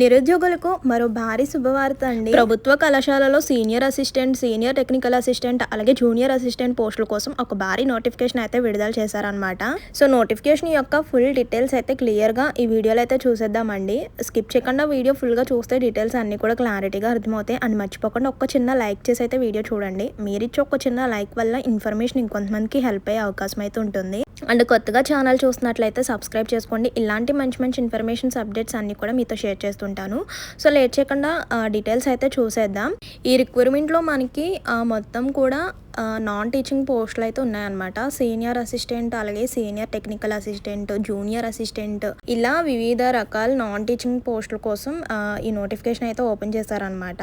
నిరుద్యోగులకు మరో భారీ శుభవార్త అండి. ప్రభుత్వ కళాశాలలో senior assistant, senior technical assistant, అలాగే జూనియర్ అసిస్టెంట్ పోస్టుల కోసం ఒక భారీ నోటిఫికేషన్ అయితే విడుదల చేశారనమాట. సో నోటిఫికేషన్ యొక్క ఫుల్ డీటెయిల్స్ అయితే క్లియర్గా ఈ వీడియోలో అయితే చూసేద్దామండి. స్కిప్ చేయకుండా వీడియో ఫుల్గా చూస్తే డీటెయిల్స్ అన్ని కూడా క్లారిటీగా అర్థమవుతాయి. అండ్ మర్చిపోకుండా ఒక చిన్న లైక్ చేసి అయితే వీడియో చూడండి. మీరిచ్చే ఒక చిన్న లైక్ వల్ల ఇన్ఫర్మేషన్ ఇంకొంతమందికి హెల్ప్ అయ్యే అవకాశం అయితే ఉంటుంది. అండ్ కొత్తగా ఛానల్ చూసినట్లయితే సబ్స్క్రైబ్ చేసుకోండి. ఇలాంటి మంచి మంచి ఇన్ఫర్మేషన్స్ అప్డేట్స్ అన్నీ కూడా మీతో షేర్ చేస్తుంటాను. సో లేట్ చేయకుండా డీటెయిల్స్ అయితే చూసేద్దాం. ఈ రిక్వైర్మెంట్లో మనకి మొత్తం కూడా నాన్ టీచింగ్ పోస్టులు అయితే ఉన్నాయన్నమాట. సీనియర్ అసిస్టెంట్, అలాగే senior technical assistant, junior assistant, ఇలా వివిధ రకాల నాన్ టీచింగ్ పోస్టుల కోసం ఈ నోటిఫికేషన్ అయితే ఓపెన్ చేశారనమాట.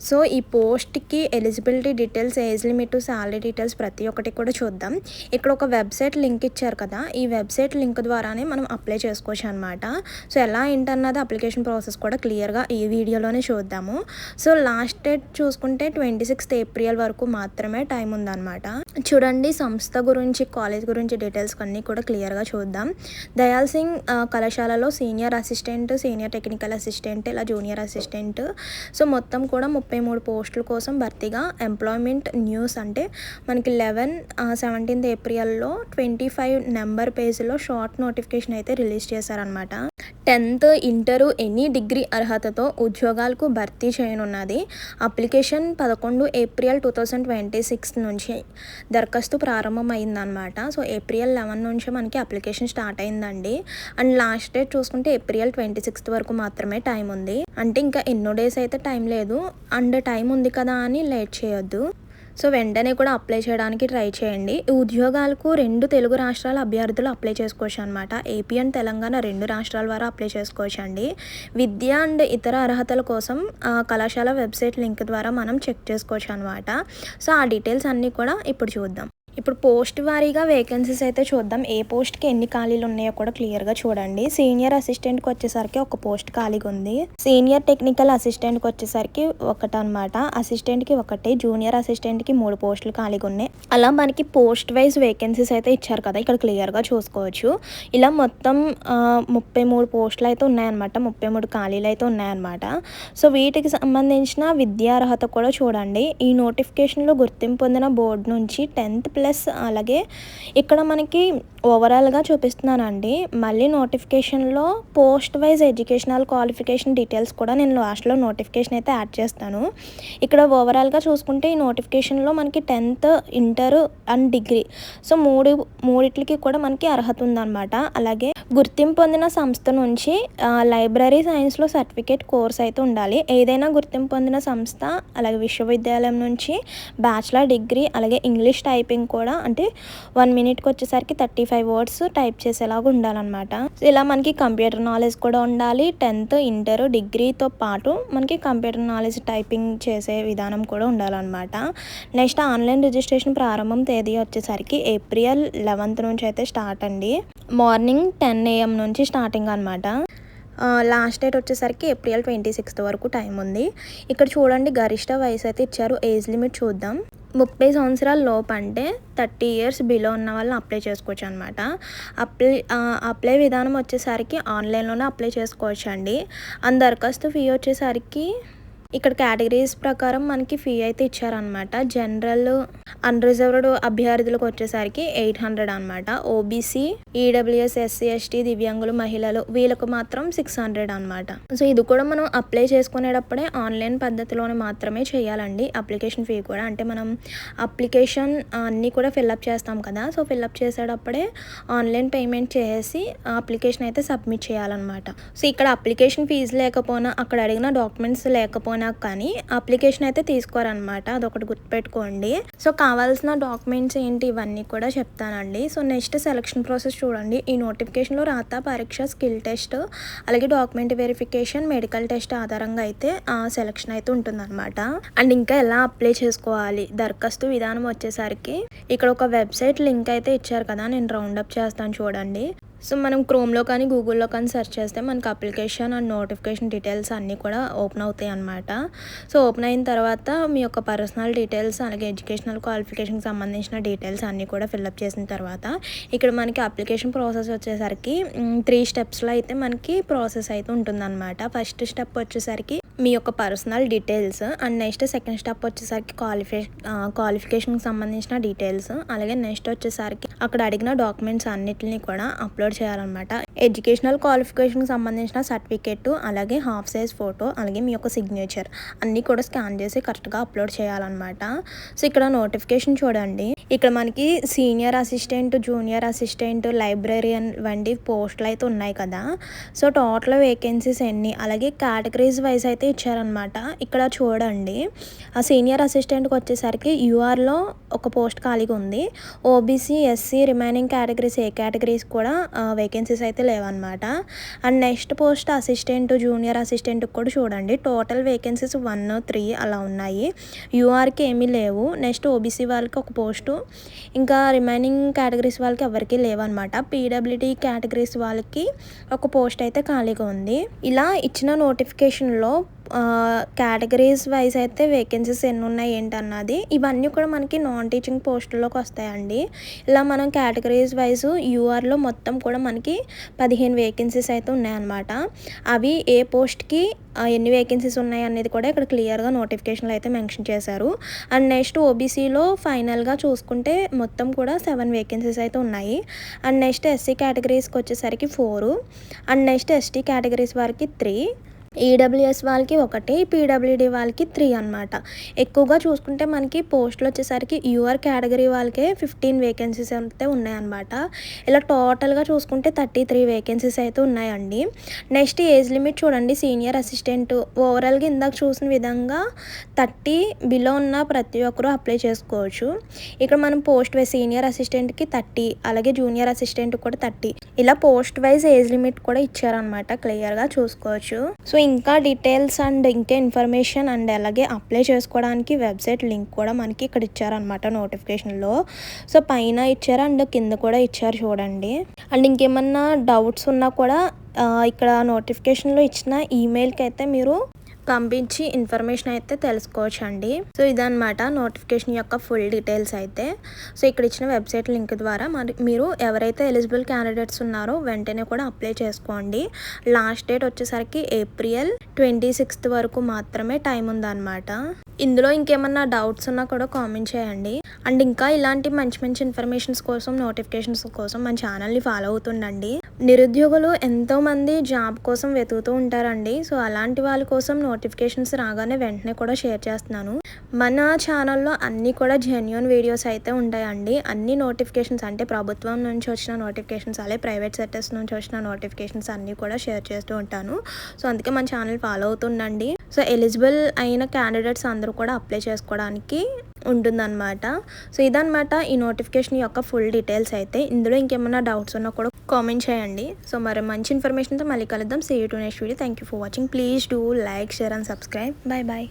సో ఈ పోస్ట్కి eligibility details, age limit, salary details ప్రతి ఒక్కటి కూడా చూద్దాం. ఇక్కడ ఒక వెబ్సైట్ లింక్ ఇచ్చారు కదా, ఈ వెబ్సైట్ లింక్ ద్వారానే మనం అప్లై చేసుకోవచ్చు అనమాట. సో ఎలా ఏంటన్నది అప్లికేషన్ ప్రాసెస్ కూడా క్లియర్గా ఈ వీడియోలోనే చూద్దాము. సో లాస్ట్ డేట్ చూసుకుంటే 26th ఏప్రిల్ వరకు మాత్రమే టైం ఉందన్నమాట. చూడండి, సంస్థ గురించి, కాలేజ్ గురించి డీటెయిల్స్ అన్నీ కూడా క్లియర్గా చూద్దాం. దయాల్ సింగ్ కళాశాలలో senior assistant, senior technical assistant, ఇలా జూనియర్ అసిస్టెంట్. సో మొత్తం కూడా 33 పోస్టుల కోసం భర్తీగా ఎంప్లాయ్మెంట్ న్యూస్ అంటే మనకి 17th ఏప్రిల్లో 25 నెంబర్ పేజ్లో షార్ట్ నోటిఫికేషన్ అయితే రిలీజ్ చేశారనమాట. 10th ఇంటర్ ఎనీ డిగ్రీ అర్హతతో ఉద్యోగాలకు భర్తీ చేయనున్నది. అప్లికేషన్ 11 ఏప్రిల్ 2026 నుంచి దరఖాస్తు ప్రారంభమైందనమాట. సో ఏప్రిల్ 11 నుంచి మనకి అప్లికేషన్ స్టార్ట్ అయిందండి. అండ్ లాస్ట్ డేట్ చూసుకుంటే ఏప్రిల్ 26th వరకు మాత్రమే టైం ఉంది. అంటే ఇంకా ఎన్నో డేస్ అయితే టైం లేదు. అండ్ టైం ఉంది కదా అని లేట్ చేయొద్దు. సో వెంటనే కూడా అప్లై చేయడానికి ట్రై చేయండి. ఈ ఉద్యోగాలకు 2 తెలుగు రాష్ట్రాల అభ్యర్థులు అప్లై చేసుకోవచ్చు అనమాట. ఏపీ అండ్ తెలంగాణ 2 రాష్ట్రాల వారు అప్లై చేసుకోవచ్చు అండి. విద్య అండ్ ఇతర అర్హతల కోసం కళాశాల వెబ్సైట్ లింక్ ద్వారా మనం చెక్ చేసుకోవచ్చు అనమాట. సో ఆ డీటెయిల్స్ అన్నీ కూడా ఇప్పుడు చూద్దాం. ఇప్పుడు పోస్ట్ వారీగా వేకెన్సీస్ అయితే చూద్దాం. ఏ పోస్ట్కి ఎన్ని ఖాళీలు ఉన్నాయో కూడా క్లియర్గా చూడండి. సీనియర్ అసిస్టెంట్కి వచ్చేసరికి ఒక పోస్ట్ ఖాళీగా ఉంది. సీనియర్ టెక్నికల్ అసిస్టెంట్కి వచ్చేసరికి ఒకటి అనమాట. అసిస్టెంట్కి ఒకటి, జూనియర్ అసిస్టెంట్కి 3 పోస్టులు ఖాళీగా ఉన్నాయి. అలా మనకి పోస్ట్ వైజ్ వేకెన్సీస్ అయితే ఇచ్చారు కదా, ఇక్కడ క్లియర్గా చూసుకోవచ్చు. ఇలా మొత్తం 33 పోస్టులు అయితే ఉన్నాయన్నమాట. 33 ఖాళీలు అయితే ఉన్నాయన్నమాట. సో వీటికి సంబంధించిన విద్యార్హత కూడా చూడండి. ఈ నోటిఫికేషన్లో గుర్తింపు పొందిన బోర్డు నుంచి 10th ప్లస్, అలాగే ఇక్కడ మనకి ఓవరాల్గా చూపిస్తున్నానండి. మళ్ళీ నోటిఫికేషన్లో post wise educational qualification details కూడా నేను లాస్ట్లో నోటిఫికేషన్ అయితే యాడ్ చేస్తాను. ఇక్కడ ఓవరాల్గా చూసుకుంటే ఈ నోటిఫికేషన్లో మనకి 10th inter and degree, so మూడిట్లకి కూడా మనకి అర్హత ఉందన్నమాట. అలాగే గుర్తింపు పొందిన సంస్థ నుంచి లైబ్రరీ సైన్స్లో సర్టిఫికేట్ కోర్స్ అయితే ఉండాలి. ఏదైనా గుర్తింపు పొందిన సంస్థ, అలాగే విశ్వవిద్యాలయం నుంచి బ్యాచిలర్ డిగ్రీ, అలాగే ఇంగ్లీష్ టైపింగ్ కూడా, అంటే 1 minute వచ్చేసరికి 35 words టైప్ చేసేలాగా ఉండాలన్నమాట. ఇలా మనకి కంప్యూటర్ నాలెడ్జ్ కూడా ఉండాలి. 10th ఇంటర్ డిగ్రీతో పాటు మనకి కంప్యూటర్ నాలెడ్జ్ టైపింగ్ చేసే విధానం కూడా ఉండాలన్నమాట. నెక్స్ట్ ఆన్లైన్ రిజిస్ట్రేషన్ ప్రారంభం తేదీ వచ్చేసరికి ఏప్రిల్ 11th నుంచి అయితే స్టార్ట్ అండి. మార్నింగ్ 10 AM నుంచి స్టార్టింగ్ అనమాట. లాస్ట్ డేట్ వచ్చేసరికి ఏప్రిల్ 26th వరకు టైం ఉంది. ఇక్కడ చూడండి, గరిష్ట వయసు అయితే ఇచ్చారు. ఏజ్ లిమిట్ చూద్దాం. 30 సంవత్సరాల లోపు అంటే 30 years బిలో ఉన్న వాళ్ళని అప్లై చేసుకోవచ్చు అనమాట. అప్లై విధానం వచ్చేసరికి ఆన్లైన్లోనే అప్లై చేసుకోవచ్చు అండి. అండ్ దరఖాస్తు ఫీ వచ్చేసరికి ఇక్కడ కేటగిరీస్ ప్రకారం మనకి ఫీ అయితే ఇచ్చారనమాట. జనరల్, అన్రిజర్వ్డ్ అభ్యర్థులకు వచ్చేసరికి 800 అనమాట. ఓబీసీ, ఈడబ్ల్యూఎస్, ఎస్సీ, ఎస్టీ, దివ్యాంగులు, మహిళలు, వీళ్ళకు మాత్రం 600 అనమాట. సో ఇది కూడా మనం అప్లై చేసుకునేటప్పుడే ఆన్లైన్ పద్ధతిలోనే మాత్రమే చేయాలండి. అప్లికేషన్ ఫీ కూడా, అంటే మనం అప్లికేషన్ అన్నీ కూడా ఫిల్అప్ చేస్తాం కదా, సో ఫిల్అప్ చేసేటప్పుడే ఆన్లైన్ పేమెంట్ చేసి అప్లికేషన్ అయితే సబ్మిట్ చేయాలన్నమాట. సో ఇక్కడ అప్లికేషన్ ఫీజు లేకపోయినా, అక్కడ అడిగిన డాక్యుమెంట్స్ లేకపోయినా కానీ అప్లికేషన్ అయితే తీసుకోరనమాట. అదొకటి గుర్తుపెట్టుకోండి. సో కావాల్సిన డాక్యుమెంట్స్ ఏంటి, ఇవన్నీ కూడా చెప్తానండి. సో నెక్స్ట్ సెలక్షన్ ప్రాసెస్ చూడండి. ఈ నోటిఫికేషన్లో రాత పరీక్ష, స్కిల్ టెస్ట్, అలాగే డాక్యుమెంట్ వెరిఫికేషన్, మెడికల్ టెస్ట్ ఆధారంగా అయితే సెలక్షన్ అయితే ఉంటుందన్నమాట. అండ్ ఇంకా ఎలా అప్లై చేసుకోవాలి, దరఖాస్తు విధానం వచ్చేసరికి ఇక్కడ ఒక వెబ్సైట్ లింక్ అయితే ఇచ్చారు కదా, నేను రౌండప్ చేస్తాను చూడండి. సో మనం క్రోమ్‌లో కానీ, గూగుల్‌లో కానీ సెర్చ్ చేస్తే మనకు అప్లికేషన్ అండ్ నోటిఫికేషన్ డీటెయిల్స్ అన్నీ కూడా ఓపెన్ అవుతాయి అనమాట. సో ఓపెన్ అయిన తర్వాత మీ యొక్క పర్సనల్ డీటెయిల్స్ అలాగే ఎడ్యుకేషనల్ క్వాలిఫికేషన్‌కి సంబంధించిన డీటెయిల్స్ అన్నీ కూడా ఫిల్అప్ చేసిన తర్వాత ఇక్కడ మనకి అప్లికేషన్ ప్రాసెస్ వచ్చేసరికి 3 స్టెప్స్‌లో అయితే మనకి ప్రాసెస్ అయితే ఉంటుందన్నమాట. ఫస్ట్ స్టెప్ వచ్చేసరికి మీ యొక్క personal details and next second step వచ్చేసరికి క్వాలిఫికేషన్‌కి సంబంధించిన డీటెయిల్స్ అలాగే నెక్స్ట్ వచ్చేసరికి అక్కడ అడిగిన డాక్యుమెంట్స్ అన్నిటిని కూడా అప్లోడ్ చేయాలన్నమాట. ఎడ్యుకేషనల్ క్వాలిఫికేషన్‌కి సంబంధించిన సర్టిఫికేట్ అలాగే హాఫ్ సైజ్ ఫోటో అలాగే మీ యొక్క సిగ్నేచర్ అన్నీ కూడా స్కాన్ చేసి కరెక్ట్‌గా అప్లోడ్ చేయాలన్నమాట. సో ఇక్కడ నోటిఫికేషన్ చూడండి. ఇక్కడ మనకి senior assistant, junior assistant, librarian వంటి పోస్టులు అయితే ఉన్నాయి కదా. సో టోటల్ వేకెన్సీస్ ఎన్ని అలాగే కేటగిరీస్ వైజ్ అయితే ఇచ్చారనమాట. ఇక్కడ చూడండి ఆ సీనియర్ అసిస్టెంట్కి వచ్చేసరికి యూఆర్లో ఒక పోస్ట్ ఖాళీగా ఉంది. ఓబీసీ, ఎస్సీ రిమైనింగ్ కేటగిరీస్ ఏ కేటగిరీస్ కూడా వేకెన్సీస్ అయితే లేవన్నమాట. And next post assistant, junior అసిస్టెంట్కి కూడా చూడండి టోటల్ వేకెన్సీస్ 1, 3 అలా ఉన్నాయి. యూఆర్కి ఏమీ లేవు. నెక్స్ట్ ఓబీసీ వాళ్ళకి ఒక పోస్టు, ఇంకా రిమైనింగ్ కేటగిరీస్ వాళ్ళకి ఎవరికి లేవన్నమాట. పీడబ్ల్యూడీ కేటగిరీస్ వాళ్ళకి ఒక పోస్ట్ అయితే ఖాళీగా ఉంది. ఇలా ఇచ్చిన నోటిఫికేషన్లో కేటగిరీస్ వైజ్ అయితే వేకెన్సీస్ ఎన్ని ఉన్నాయి ఏంటన్నది ఇవన్నీ కూడా మనకి నాన్ టీచింగ్ పోస్టుల్లోకి వస్తాయండి. ఇలా మనం కేటగిరీస్ వైజ్ యూఆర్లో మొత్తం కూడా మనకి 15 వేకెన్సీస్ అయితే ఉన్నాయన్నమాట. అవి ఏ పోస్ట్కి ఎన్ని వేకెన్సీస్ ఉన్నాయి అనేది కూడా ఇక్కడ క్లియర్గా నోటిఫికేషన్లో అయితే మెన్షన్ చేశారు. అండ్ నెక్స్ట్ ఓబీసీలో ఫైనల్గా చూసుకుంటే మొత్తం కూడా 7 వేకెన్సీస్ అయితే ఉన్నాయి. అండ్ నెక్స్ట్ ఎస్సీ కేటగిరీస్కి వచ్చేసరికి 4 అండ్ నెక్స్ట్ ఎస్టీ కేటగిరీస్ వారికి 3, ఈడబ్ల్యూఎస్ వాళ్ళకి 1, పీడబ్ల్యూడీ వాళ్ళకి 3 అనమాట. ఎక్కువగా చూసుకుంటే మనకి పోస్టులు వచ్చేసరికి యూఆర్ కేటగిరీ వాళ్ళకే 15 వేకెన్సీస్ అయితే ఉన్నాయన్నమాట. ఇలా టోటల్గా చూసుకుంటే 33 వేకెన్సీస్ అయితే ఉన్నాయండి. నెక్స్ట్ ఏజ్ లిమిట్ చూడండి. సీనియర్ అసిస్టెంట్ ఓవరాల్గా ఇందాక చూసిన విధంగా 30 బిలో ఉన్న ప్రతి ఒక్కరూ అప్లై చేసుకోవచ్చు. ఇక్కడ మనం పోస్ట్ వైజ్ సీనియర్ అసిస్టెంట్కి 30 అలాగే జూనియర్ అసిస్టెంట్ కూడా 30 ఇలా పోస్ట్ వైజ్ ఏజ్ లిమిట్ కూడా ఇచ్చారనమాట. క్లియర్గా చూసుకోవచ్చు. సో ఇంకా డీటెయిల్స్ అండ్ ఇంకా ఇన్ఫర్మేషన్ అండ్ అలాగే అప్లై చేసుకోవడానికి వెబ్సైట్ లింక్ కూడా మనకి ఇక్కడ ఇచ్చారనమాట నోటిఫికేషన్లో. సో పైన ఇచ్చారు అండ్ కింద కూడా ఇచ్చారు చూడండి. అండ్ ఇంకేమన్నా డౌట్స్ ఉన్నా కూడా ఇక్కడ నోటిఫికేషన్లో ఇచ్చిన ఈమెయిల్కి అయితే మీరు పంపించి ఇన్ఫర్మేషన్ అయితే తెలుసుకోవచ్చు అండి. సో ఇదన్నమాట నోటిఫికేషన్ యొక్క ఫుల్ డీటెయిల్స్ అయితే. సో ఇక్కడ ఇచ్చిన వెబ్సైట్ లింక్ ద్వారా మీరు ఎవరైతే ఎలిజిబుల్ క్యాండిడేట్స్ ఉన్నారో వెంటనే కూడా అప్లై చేసుకోండి. లాస్ట్ డేట్ వచ్చేసరికి ఏప్రిల్ 26th వరకు మాత్రమే టైం ఉందన్నమాట. ఇందులో ఇంకేమన్నా డౌట్స్ ఉన్నా కూడా కామెంట్ చేయండి. అండ్ ఇంకా ఇలాంటి మంచి మంచి ఇన్ఫర్మేషన్స్ కోసం నోటిఫికేషన్స్ కోసం మన ఛానల్ని ఫాలో అవుతుండండి. నిరుద్యోగులు ఎంతోమంది జాబ్ కోసం వెతుకుతూ ఉంటారండి. సో అలాంటి వాళ్ళ కోసం నోటిఫికేషన్స్ రాగానే వెంటనే కూడా షేర్ చేస్తున్నాను. మన ఛానల్లో అన్నీ కూడా జెన్యూన్ వీడియోస్ అయితే ఉంటాయండి. అన్ని నోటిఫికేషన్స్ అంటే ప్రభుత్వం నుంచి వచ్చిన నోటిఫికేషన్స్ అలాగే ప్రైవేట్ సెక్టర్స్ నుంచి వచ్చిన నోటిఫికేషన్స్ అన్నీ కూడా షేర్ చేస్తూ ఉంటాను. సో అందుకే మన ఛానల్ ఫాలో అవుతుండండి. సో ఎలిజిబుల్ అయిన క్యాండిడేట్స్ అందరూ కూడా అప్లై చేసుకోవడానికి ఉంటుందన్నమాట. సో ఇదన్నమాట ఈ నోటిఫికేషన్ యొక్క ఫుల్ డీటెయిల్స్ అయితే. ఇందులో ఇంకేమైనా డౌట్స్ ఉన్నా కూడా కామెంట్ చేయండి. సో మరి మంచి ఇన్ఫర్మేషన్తో మళ్ళీ కలుద్దాం. See you to next video. Thank you for watching. Please do like, share and subscribe. Bye bye.